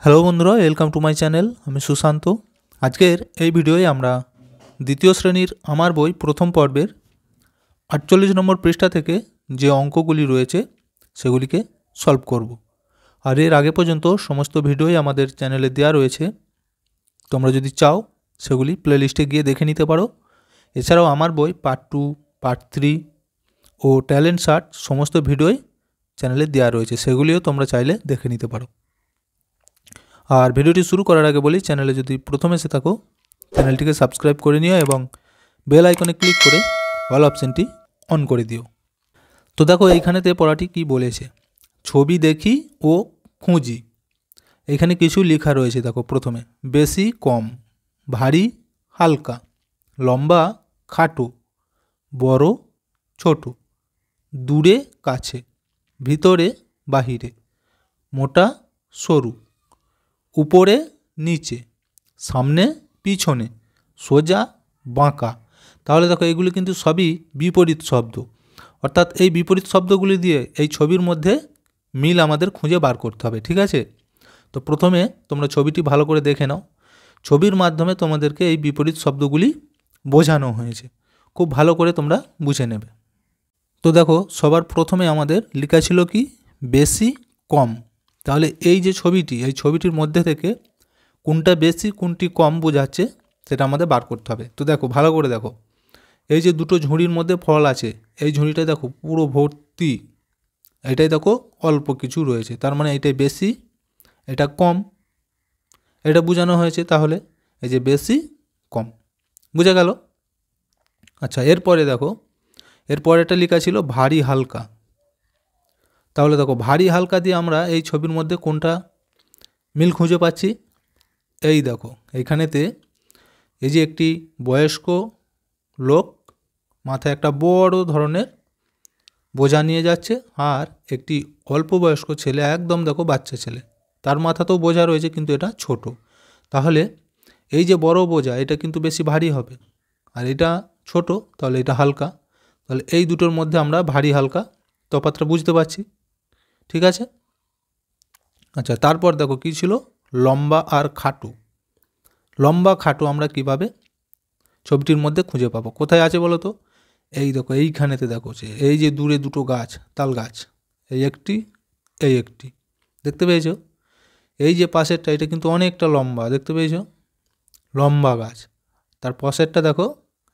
Hello বন্ধুরা, welcome to my channel. আমি সুশান্ত। আজকের এই ভিডিওয়ে আমরা দ্বিতীয় শ্রেণীর আমার বই প্রথম পর্বের 48 নম্বর পৃষ্ঠা থেকে যে অঙ্কগুলি রয়েছে সেগুলিকে সলভ করব। আর এর আগে পর্যন্ত সমস্ত ভিডিওই আমাদের চ্যানেলে দেওয়া রয়েছে, তোমরা যদি চাও সেগুলি প্লেলিস্টে গিয়ে দেখে নিতে পারো। এছাড়াও আমার বই পার্ট 2, পার্ট 3 ও ট্যালেন্ট সার্চ সমস্ত ভিডিওই চ্যানেলে দেওয়া রয়েছে, সেগুলিও তোমরা চাইলে দেখে নিতে পারো। আর ভিডিওটি শুরু করার আগে বলি, চ্যানেলে যদি প্রথম এসে থাকো চ্যানেলটিকে সাবস্ক্রাইব করে নিও এবং বেল আইকনে ক্লিক করে অল অপশানটি অন করে দিও। তো দেখো এইখানেতে পড়াটি কি বলেছে, ছবি দেখি ও খুঁজি। এখানে কিছু লেখা রয়েছে। দেখো প্রথমে বেশি কম, ভারী হালকা, লম্বা খাটো, বড় ছোট, দূরে কাছে, ভিতরে বাহিরে, মোটা সরু, উপরে নিচে, সামনে পিছনে, সোজা বাঁকা। তাহলে দেখো এগুলি কিন্তু সবই বিপরীত শব্দ, অর্থাৎ এই বিপরীত শব্দগুলি দিয়ে এই ছবির মধ্যে মিল আমাদের খুঁজে বার করতে হবে। ঠিক আছে, তো প্রথমে তোমরা ছবিটি ভালো করে দেখে নাও। ছবির মাধ্যমে তোমাদেরকে এই বিপরীত শব্দগুলি বোঝানো হয়েছে, খুব ভালো করে তোমরা বুঝে নেবে। তো দেখো সবার প্রথমে আমাদের লেখা ছিল কি, বেশি কম। তাহলে এই যে ছবিটি, এই ছবিটির মধ্যে থেকে কোনটা বেশি কোনটি কম বোঝাচ্ছে সেটা আমাদের বার করতে হবে। তো দেখো ভালো করে দেখো, এই যে দুটো ঝুড়ির মধ্যে ফল আছে, এই ঝুড়িটাই দেখো পুরো ভর্তি, এটাই দেখো অল্প কিছু রয়েছে, তার মানে এটাই বেশি, এটা কম, এটা বোঝানো হয়েছে। তাহলে এই যে বেশি কম বোঝা গেল। আচ্ছা, এরপরে দেখো, এরপরে এটা লেখা ছিল ভারী হালকা। তাহলে দেখো ভারী হালকা দিয়ে আমরা এই ছবির মধ্যে কোনটা মিল খুঁজে পাচ্ছি। এই দেখো এইখানেতে এই যে একটি বয়স্ক লোক মাথায় একটা বড় ধরনের বোঝা নিয়ে যাচ্ছে, আর একটি অল্প বয়স্ক ছেলে, একদম দেখো বাচ্চা ছেলে, তার মাথাতেও বোঝা রয়েছে কিন্তু এটা ছোট। তাহলে এই যে বড় বোঝা এটা কিন্তু বেশি ভারী হবে, আর এটা ছোট, তাহলে এটা হালকা। তাহলে এই দুটোর মধ্যে আমরা ভারী হালকা তফাৎটা বুঝতে পারছি। ঠিক আছে। আচ্ছা, তারপর দেখো কি ছিল, লম্বা আর খাটো। লম্বা খাটো আমরা কিভাবে ছবিটির মধ্যে খুঁজে পাবো, কোথায় আছে বলো তো? এই দেখো এইখানেতে দেখো, এই যে দূরে দুটো গাছ, তাল গাছ, এই একটি এই একটি, দেখতে পেয়েছো? এই যে পাশেরটা এটা কিন্তু অনেকটা লম্বা, দেখতে পেয়েছো? লম্বা গাছ। তার পাশেরটা দেখো,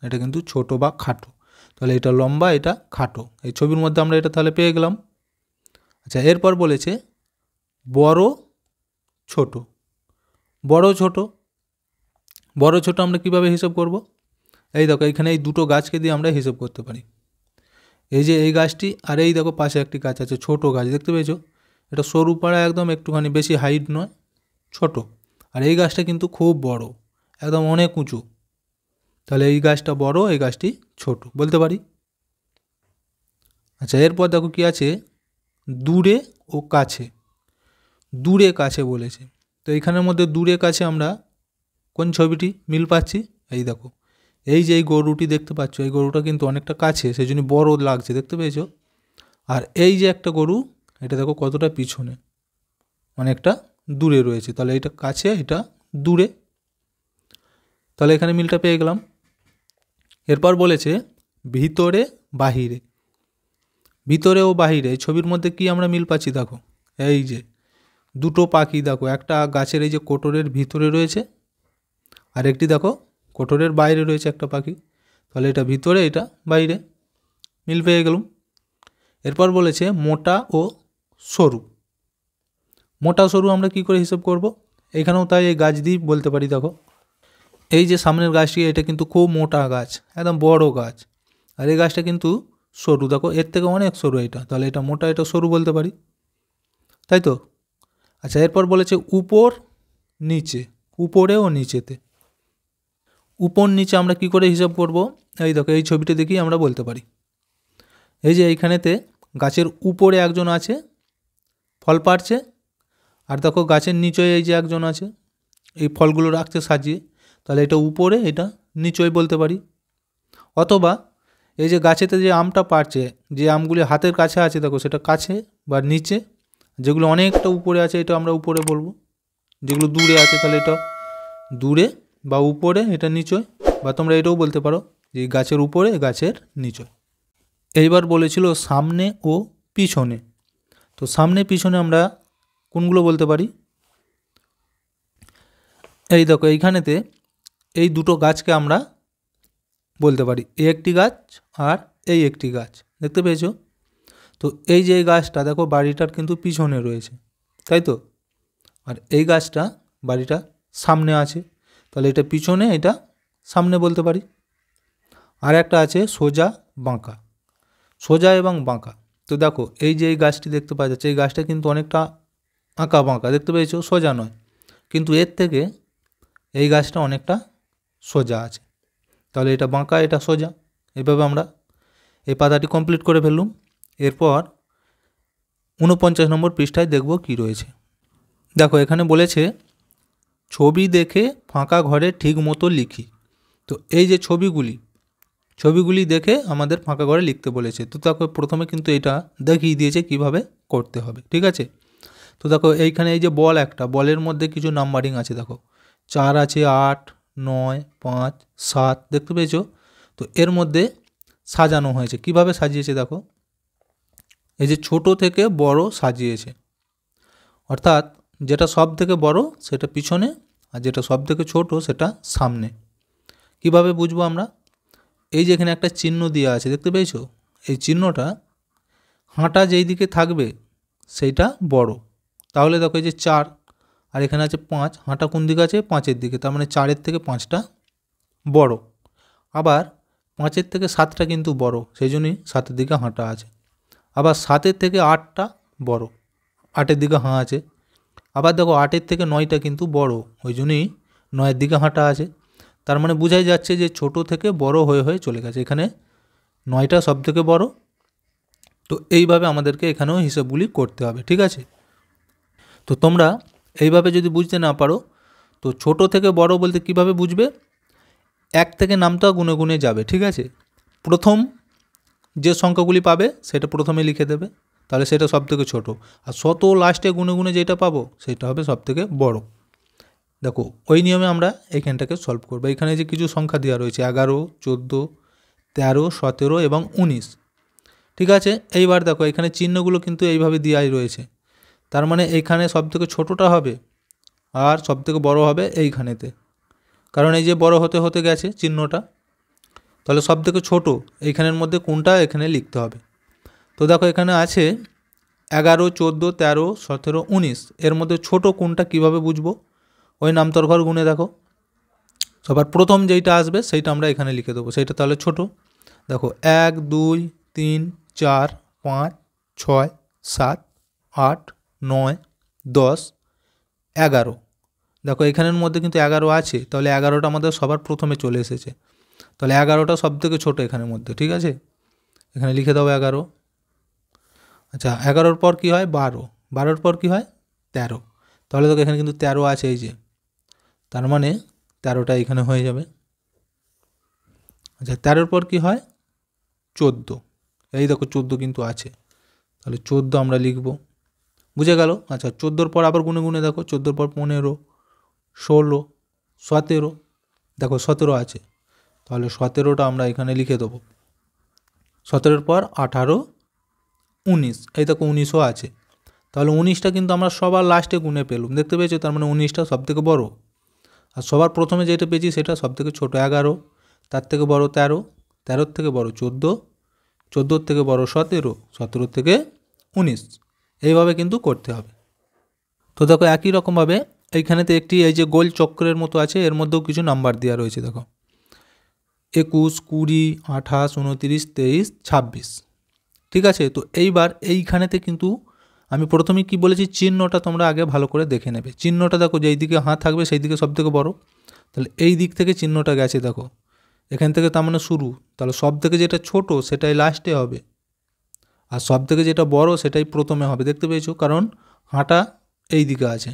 এটা কিন্তু ছোট বা খাটো। তাহলে এটা লম্বা, এটা খাটো, এই ছবির মধ্যে আমরা এটা তাহলে পেয়ে গেলাম। আচ্ছা, এরপর বলেছে বড় ছোট। বড় ছোট, বড় ছোট আমরা কিভাবে হিসাব করব? এই দেখো এখানে এই দুটো গাছকে দিয়ে আমরা হিসাব করতে পারি। এই যে এই গাছটি, আর এই দেখো পাশে একটি গাছ আছে, ছোট গাছ, দেখতে পেয়েছো? এটা সরু পাড়া, একদম একটুখানি বেশি হাইট নয়, ছোট। আর এই গাছটা কিন্তু খুব বড়, একদম অনেক উঁচু। তাহলে এই গাছটা বড়, এই গাছটি ছোট বলতে পারি। আচ্ছা, এরপর দেখো কি আছে, দূরে ও কাছে। দূরে কাছে বলেছে, তো এইখানের মধ্যে দূরে কাছে আমরা কোন ছবিটি মিল পাচ্ছি? এই দেখো এই যে এই গরুটি দেখতে পাচ্ছ, এই গরুটা কিন্তু অনেকটা কাছে, সেই জন্য বড় লাগছে, দেখতে পেয়েছো? আর এই যে একটা গরু, এটা দেখো কতটা পিছনে, অনেকটা দূরে রয়েছে। তাহলে এটা কাছে, এটা দূরে। তাহলে এখানে মিলটা পেয়ে গেলাম। এরপর বলেছে ভিতরে বাহিরে। ভিতরে ও বাহিরে এই ছবির মধ্যে কি আমরা মিল পাচ্ছি? দেখো এই যে দুটো পাখি, দেখো একটা গাছের এই যে কোটরের ভিতরে রয়েছে, আর একটি দেখো কোটরের বাইরে রয়েছে একটা পাখি। তাহলে এটা ভিতরে, এটা বাইরে, মিল পেয়ে গেলাম। এরপর বলেছে মোটা ও সরু। মোটা সরু আমরা কি করে হিসাব করব? এখানেও তাই এই গাছ দিয়ে বলতে পারি। দেখো এই যে সামনের গাছটি, এটা কিন্তু খুব মোটা গাছ, একদম বড় গাছ, আর এই গাছটা কিন্তু সরু, দেখো এর থেকে অনেক সরু এটা, তাহলে এটা মোটা, এটা সরু বলতে পারি, তাই তো? আচ্ছা, এরপর বলেছে উপর নিচে। উপরে ও নিচেতে, উপর নিচে আমরা কি করে হিসাব করব? এই দেখো এই ছবিটা দেখেই আমরা বলতে পারি। এই যে এইখানেতে গাছের উপরে একজন আছে, ফল পাড়ছে, আর দেখো গাছের নিচে এই যে একজন আছে, এই ফলগুলো রাখছে সাজিয়ে, তাহলে এটা উপরে, এটা নিচেই বলতে পারি। অথবা এই যে গাছেতে যে আমটা পাড়ছে, যে আমগুলি হাতের কাছে আছে দেখো, সেটা কাছে বা নিচে, যেগুলো অনেকটা উপরে আছে এটা আমরা উপরে বলবো। যেগুলো দূরে আছে তাহলে এটা দূরে বা উপরে, এটা নিচয়, বা তোমরা এটাও বলতে পারো যে গাছের উপরে গাছের নিচয়। এইবার বলেছিল সামনে ও পিছনে। তো সামনে পিছনে আমরা কোনগুলো বলতে পারি? এই দেখো এইখানেতে এই দুটো গাছকে আমরা বলতে পারি, এই একটি গাছ আর এই একটি গাছ, দেখতে পেয়েছো? তো এই যে গাছটা দেখো বাড়িটার কিন্তু পিছনে রয়েছে, তাই তো? আর এই গাছটা বাড়িটা সামনে আছে, তাহলে এটা পিছনে, এটা সামনে বলতে পারি। আর একটা আছে সোজা বাঁকা, সোজা এবং বাঁকা। তো দেখো এই যে এই গাছটি দেখতে পাওয়া যাচ্ছে, এই গাছটা কিন্তু অনেকটা আঁকা বাঁকা, দেখতে পেয়েছো? সোজা নয়, কিন্তু এর থেকে এই গাছটা অনেকটা সোজা আছে, তাহলে এটা বাঁকা, এটা সোজা। এইভাবে আমরা এই পাতাটি কমপ্লিট করে ফেললুম। এরপর 49 নম্বর পৃষ্ঠায় দেখব কি রয়েছে। দেখো এখানে বলেছে ছবি দেখে ফাঁকা ঘরে ঠিক মতো লিখি। তো এই যে ছবিগুলি দেখে আমাদের ফাঁকা ঘরে লিখতে বলেছে। তো দেখো প্রথমে কিন্তু এটা দেখিয়ে দিয়েছে কিভাবে করতে হবে, ঠিক আছে? তো দেখো এইখানে এই যে বল, একটা বলের মধ্যে কিছু নাম্বারিং আছে, দেখো 4 আছে, 8, 9, 5, 7, দেখতে পেয়েছো? তো এর মধ্যে সাজানো হয়েছে, কিভাবে সাজিয়েছে দেখো, এই যে ছোট থেকে বড় সাজিয়েছে, অর্থাৎ যেটা সব থেকে বড় সেটা পিছনে আর যেটা সব থেকে ছোট সেটা সামনে। কিভাবে বুঝবো আমরা? এই যে এখানে একটা চিহ্ন দেওয়া আছে, দেখতে পেয়েছো? এই চিহ্নটা হাঁটা যেই দিকে থাকবে সেইটা বড়। তাহলে দেখো এই যে 4 আর এখানে আছে 5, হাঁটা কোন দিকে আছে? 5-এর দিকে, তার মানে 4-এর থেকে 5টা বড়। আবার 5-এর থেকে 7টা কিন্তু বড়, সেই জন্যই 7-এর দিকে হাঁটা আছে। আবার 7-এর থেকে 8টা বড়, 8-এর দিকে হাঁ আছে। আবার দেখো 8-এর থেকে 9টা কিন্তু বড়, ওই জন্যই 9-এর দিকে হাঁটা আছে। তার মানে বোঝাই যাচ্ছে যে ছোট থেকে বড় হয়ে হয়ে চলে গেছে, এখানে 9টা সব থেকে বড়। তো এইভাবে আমাদেরকে এখানেও হিসাবগুলি করতে হবে, ঠিক আছে? তো তোমরা এইভাবে যদি বুঝতে না পারো, তো ছোট থেকে বড় বলতে কিভাবে বুঝবে? 1 থেকে নামটা গুনে গুনে যাবে, ঠিক আছে? প্রথম যে সংখ্যাগুলি পাবে সেটা প্রথমে লিখে দেবে, তাহলে সেটা সব থেকে ছোটো, আর শত লাস্টে গুনে গুনে যেটা পাবো সেটা হবে সব থেকে বড়। দেখো ওই নিয়মে আমরা এইখানটাকে সলভ করবো। এখানে যে কিছু সংখ্যা দেওয়া রয়েছে 11, 14, 13, 17 এবং 19, ঠিক আছে? এইবার দেখো এখানে চিহ্নগুলো কিন্তু এইভাবে দেওয়াই রয়েছে, তার মানে এইখানে সব থেকে ছোটোটা হবে আর সব থেকে বড়ো হবে এইখানেতে, কারণ এই যে বড় হতে হতে গেছে চিহ্নটা, তাহলে সব থেকে ছোটো এইখানের মধ্যে কোনটা এখানে লিখতে হবে। তো দেখো এখানে আছে 11, 14, 13, 17, 19, এর মধ্যে ছোট কোনটা কিভাবে বুঝবো? ওই নামতার ঘর গুনে দেখো, সবার প্রথম যেইটা আসবে সেইটা আমরা এখানে লিখে দেবো, সেইটা তাহলে ছোট। দেখো 1, 2, 3, 4, 5, 6, 7, 8, 9, 10, 11। দেখো এখানের মধ্যে কিন্তু 11 আছে, তাহলে 11টা আমাদের সবার প্রথমে চলে এসেছে, তাহলে 11টা সব থেকে ছোটো এখানের মধ্যে, ঠিক আছে? এখানে লিখে দাও 11। আচ্ছা 11-র পর কী হয়? 12, 12-র পর কী হয়? 13, তাহলে দেখো এখানে কিন্তু 13 আছে, এই যে, তার মানে 13টা এখানে হয়ে যাবে। আচ্ছা 13-র পর কী হয়? 14, এই দেখো 14 কিন্তু আছে, তাহলে 14 আমরা লিখব, বুঝে গেল? আচ্ছা 14-র পর আবার গুনে গুনে দেখো, 14-র পর 15, 16, 17, দেখো 17 আছে, তাহলে 17টা আমরা এখানে লিখে দেবো। 17-এর পর 18, 19, এই দেখো 19ও আছে, তাহলে 19টা কিন্তু আমরা সবার লাস্টে গুনে পেলাম, দেখতে পেয়েছো? তার মানে 19টা সব থেকে বড়ো, আর সবার প্রথমে যেটা পেয়েছি সেটা সব থেকে ছোটো 11, তার থেকে বড় 13, 13-র থেকে বড় 14, 14-র থেকে বড় 17, 17-র থেকে 19, এইভাবে কিন্তু করতে হবে। তো দেখো একই রকমভাবে এইখানেতে একটি এই যে গোল চক্রের মতো আছে, এর মধ্যেও কিছু নাম্বার দেওয়া রয়েছে, দেখো 21, 20, 28, 29, 23, 26, ঠিক আছে? তো এইবার এইখানেতে কিন্তু আমি প্রথমে কি বলেছি, চিহ্নটা তোমরা আগে ভালো করে দেখে নেবে। চিহ্নটা দেখো যেই দিকে হাঁ থাকবে সেই দিকে সব থেকে বড়ো, তাহলে এই দিক থেকে চিহ্নটা গেছে, দেখো এখান থেকে তার মানে শুরু, তাহলে সব থেকে যেটা ছোট সেটাই লাস্টে হবে, আর সব থেকে যেটা বড় সেটাই প্রথমে হবে, দেখতে পেয়েছো? কারণ হাঁটা এই দিকে আছে,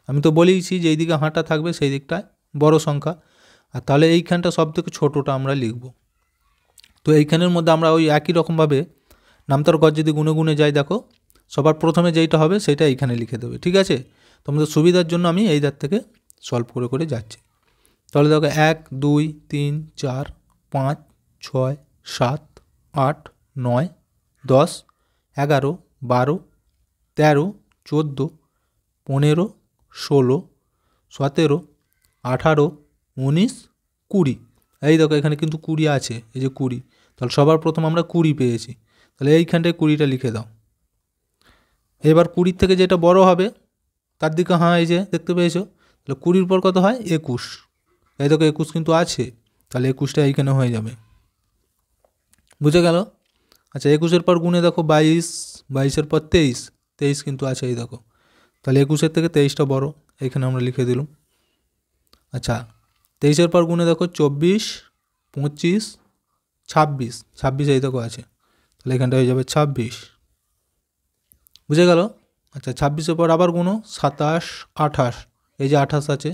আমি তো বলেইছি যে এই দিকে হাঁটা থাকবে সেই দিকটায় বড় সংখ্যা, আর তাহলে এইখানটা সব থেকে ছোটোটা আমরা লিখব। তো এইখানের মধ্যে আমরা ওই একই রকমভাবে নামতার ঘর যদি গুনে গুনে যাই, দেখো সবার প্রথমে যেইটা হবে সেটা এইখানে লিখে দেবে, ঠিক আছে? তোমাদের সুবিধার জন্য আমি এই ধার থেকে সলভ করে করে যাচ্ছি। তাহলে দেখো 1 2 3 4 5 6 7 8 9 10 11 12 13 14 15 16 17 18 19 20। এই দেখো এখানে কিন্তু 20 আছে, এই যে 20। তাহলে সবার প্রথম আমরা 20 পেয়েছি, তাহলে এইখানটায় 20টা লিখে দাও। এবার 20 থেকে যেটা বড় হবে তার দিকে হ্যাঁ এই যে দেখতে পেয়েছো, তাহলে 20-র পর কত হয় 21। এই দেখো 21 কিন্তু আছে, তাহলে 21টা এইখানে হয়ে যাবে। বুঝে গেল? আচ্ছা 21-এর পর গুণে দেখো 22, 22-এর পর 23, 23 কিন্তু আছে এই দেখো, তাহলে 21-এর থেকে 23টা বড়, এইখানে আমরা লিখে দিলাম। আচ্ছা 23-এর পর গুণে দেখো 24, 25, 26, 26 এই দেখো আছে, তাহলে এখানটা হয়ে যাবে 26। বুঝে গেল? আচ্ছা 26-এর পর আবার গুণো 27, 28, এই যে 28 আছে,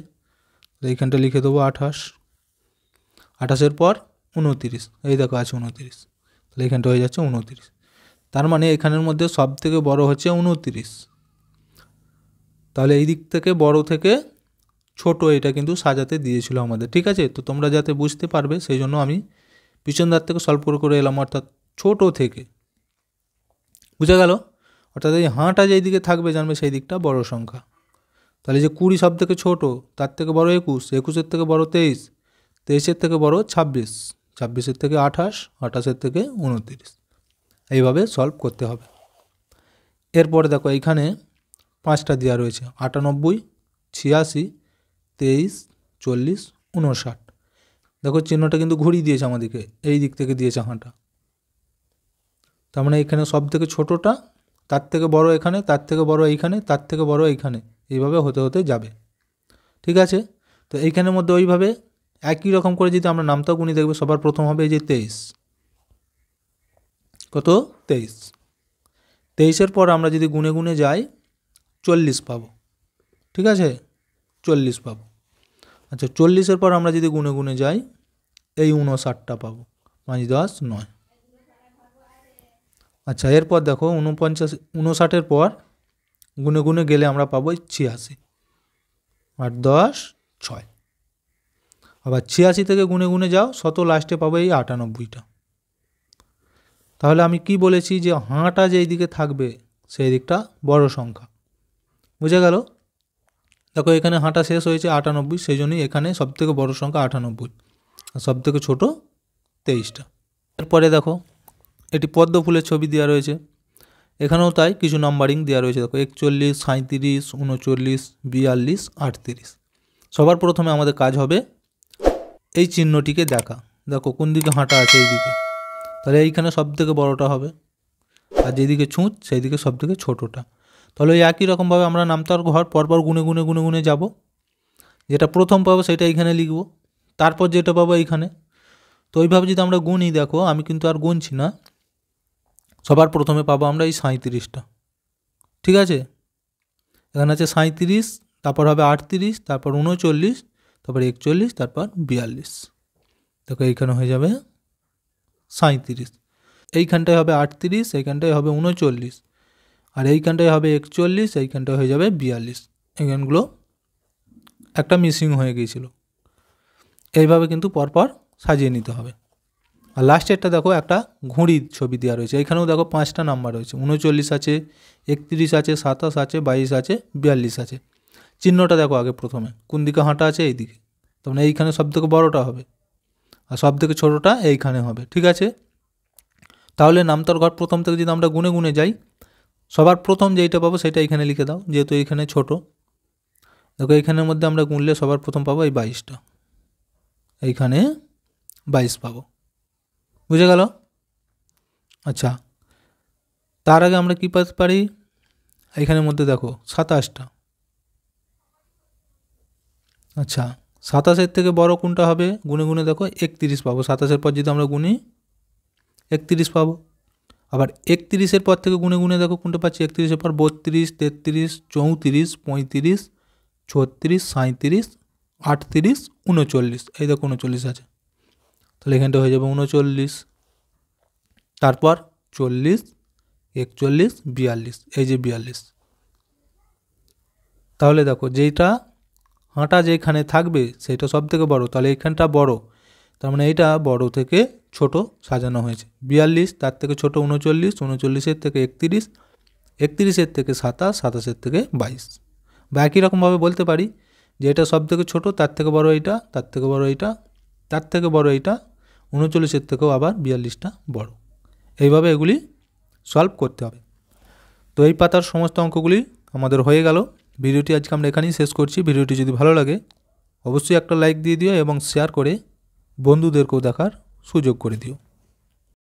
এইখানটা লিখে দেবো 28। 28-এর পর 29, এই দেখো আছে 29, তাহলে এখানটা হয়ে যাচ্ছে 29। তার মানে এখানের মধ্যে সব থেকে বড় হচ্ছে 29। তাহলে এই দিক থেকে বড় থেকে ছোট এটা কিন্তু সাজাতে দিয়েছিল আমাদের, ঠিক আছে? তো তোমরা যাতে বুঝতে পারবে সেই জন্য আমি পিছন ধার থেকে সলভ করে করে এলাম, অর্থাৎ ছোট থেকে। বুঝে গেল? অর্থাৎ এই হাঁটা যেই দিকে থাকবে জানবে সেই দিকটা বড় সংখ্যা। তাহলে যে 20 সব থেকে ছোট, তার থেকে বড় 21, 21-এর থেকে বড় 23, 23-এর থেকে বড় 26, 26-এর থেকে 28, 28-এর থেকে 29। এইভাবে সলভ করতে হবে। এরপরে দেখো এইখানে 5টা দেওয়া রয়েছে, 98, 86, 23, 40, 59। দেখো চিহ্নটা কিন্তু ঘুরিয়ে দিয়েছে আমাদেরকে, এই দিক থেকে দিয়েছে হাঁটা। তার মানে এখানে সব থেকে ছোটোটা, তার থেকে বড় এখানে, তার থেকে বড় এইখানে, তার থেকে বড় এইখানে, এইভাবে হতে হতে যাবে, ঠিক আছে? তো এইখানের মধ্যে ওইভাবে একই রকম করে যদি আমরা নামটাও গুনি দেখবে, সবার প্রথম হবে এই যে 23, কত 23। 23-এর পর আমরা যদি গুনে গুনে যাই 40 পাবো, ঠিক আছে? 40 পাবো। আচ্ছা 40-এর পর আমরা যদি গুনে গুনে যাই এই 59টা পাবো, 5 10 9। আচ্ছা এরপর দেখো 59-এর পর গুনে গুনে গেলে আমরা পাবো 86, 8 10 6। আবার 86 থেকে গুনে গুনে যাও, শত লাস্টে পাবো এই 98টা। তাহলে আমি কি বলেছি যে হাঁটা যেই দিকে থাকবে সেই দিকটা বড় সংখ্যা। বুঝে গেল? দেখো এখানে হাঁটা শেষ হয়েছে 98, সেই জন্যই এখানে সবথেকে বড় সংখ্যা 98, আর সবথেকে ছোটো 23টা। এরপরে দেখো এটি পদ্ম ফুলের ছবি দেওয়া রয়েছে, এখানেও তাই কিছু নাম্বারিং দেওয়া রয়েছে। দেখো 41, 37, 39, 42, 38। সবার প্রথমে আমাদের কাজ হবে এই চিহ্নটিকে দেখা, দেখো কোন দিকে হাঁটা আছে এই দিকে, তাহলে এইখানে সবথেকে বড়টা হবে, আর যেদিকে ছুঁচ সেই দিকে সবথেকে ছোটোটা। তাহলে এই একই রকমভাবে আমরা নামতার ঘর পরপর গুনে গুনে গুনে গুনে যাব, যেটা প্রথম পাবো সেটা এইখানে লিখব, তারপর যেটা পাবো এইখানে। তো ওইভাবে যদি আমরা গুনি, দেখো আমি কিন্তু আর গুনছি না, সবার প্রথমে পাবো আমরা এই 37টা, ঠিক আছে? এখানে আছে 37, তারপর হবে 38, তারপর 39, তারপর 41, তারপর 42। দেখো এইখানে হয়ে যাবে 37, এইখানটায় হবে 38, এইখানটায় হবে 39, আর এইখানটায় হবে 41, এইখানটায় হয়ে যাবে 42। এইখানগুলো একটা মিসিং হয়ে গিয়েছিল, এইভাবে কিন্তু পরপর সাজিয়ে নিতে হবে। আর লাস্টেরটা দেখো একটা ঘুড়ির ছবি দেওয়া রয়েছে, এখানেও দেখো 5টা নাম্বার রয়েছে, 39 আছে, 31 আছে, 27 আছে, 22 আছে, 42 আছে। চিহ্নটা দেখো আগে প্রথমে কোন দিকে হাঁটা আছে এই দিকে, তখন এইখানে সবথেকে বড়টা হবে আর সবথেকে ছোটোটা এইখানে হবে, ঠিক আছে? তাহলে নামতার ঘর প্রথম থেকে যদি আমরা গুনে গুনে যাই, সবার প্রথম যেইটা পাবো সেটা এখানে লিখে দাও, যেহেতু এইখানে ছোট। দেখো এইখানের মধ্যে আমরা গুনলে সবার প্রথম পাবো এই 22টা, এইখানে 22 পাবো। বুঝে গেল? আচ্ছা তার আগে আমরা কী পাতে পারি, এইখানের মধ্যে দেখো 27টা। আচ্ছা 27-এর থেকে বড় কোনটা হবে, গুনে গুনে দেখো 31 পাবো। 27-এর পর যদি আমরা গুনি 31 পাবো। আবার 31-এর পর থেকে গুনে গুনে দেখো কোনটা পাচ্ছি, 31-এর পর 32, 33, 34, 35, 36, 37, 38, 39, এই দেখো 39 আছে, তাহলে এখানটা হয়ে যাবে 39। তারপর 40, 41, 42, এই যে 42। তাহলে দেখো যেইটা হাঁটা যেখানে থাকবে সেটা সব থেকে বড়ো, তাহলে এইখানটা বড়, তার মানে এইটা বড় থেকে ছোট সাজানো হয়েছে। 42 তার থেকে ছোট 39, 39-এর থেকে 31, 31-এর থেকে 27, 27-এর থেকে 22। বা একই রকমভাবে বলতে পারি যে এটা সব থেকে ছোট, তার থেকে বড় এইটা, তার থেকে বড় এইটা, তার থেকে বড় এইটা, 39-এর থেকেও আবার 42টা বড়। এইভাবে এগুলি সলভ করতে হবে। তো এই পাতার সমস্ত অঙ্কগুলি আমাদের হয়ে গেল। ভিডিওটি আজকে আমরা এখানেই শেষ করছি। ভিডিওটি যদি ভালো লাগে অবশ্যই একটা লাইক দিয়ে দিও এবং শেয়ার করে বন্ধুদেরকেও দেখার সুযোগ করে দিও।